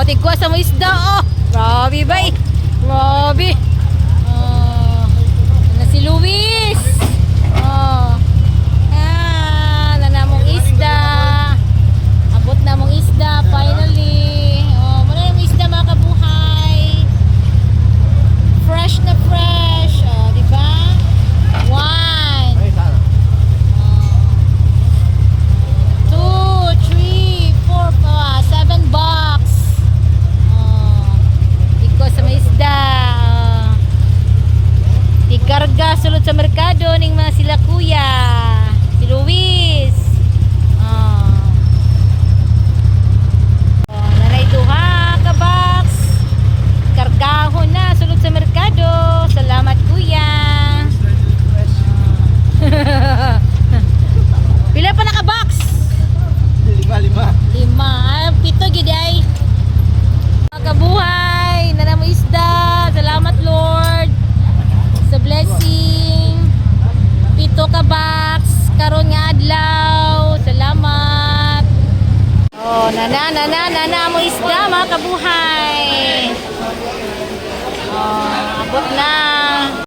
Oh, tigwa sa mo isda. Oh, grabe ba eh. Grabe. Oh, na si Luis. Oh. Nanamong isda. Abot na mong isda finally. Oh, muna yung isda mga kabuhay. Fresh na fresh. Oh, di ba? One. Two, three, four, 7 box. Oh, iko sa may isda. Ikarga sulod sa merkado ning mga sila kuya. Si Luis. Oh. Oh, nanay duha ka box. Kargahon na sulod sa merkado. Salamat kuya. Pila pa naka-box? 5. 7 gid ay. Mga kabuhay, nanamo isda. Salamat Lord sa blessing. 7 ka box karon nga adlaw. Salamat. Oh, nana mo isda mga kabuhay. Oh, abot na.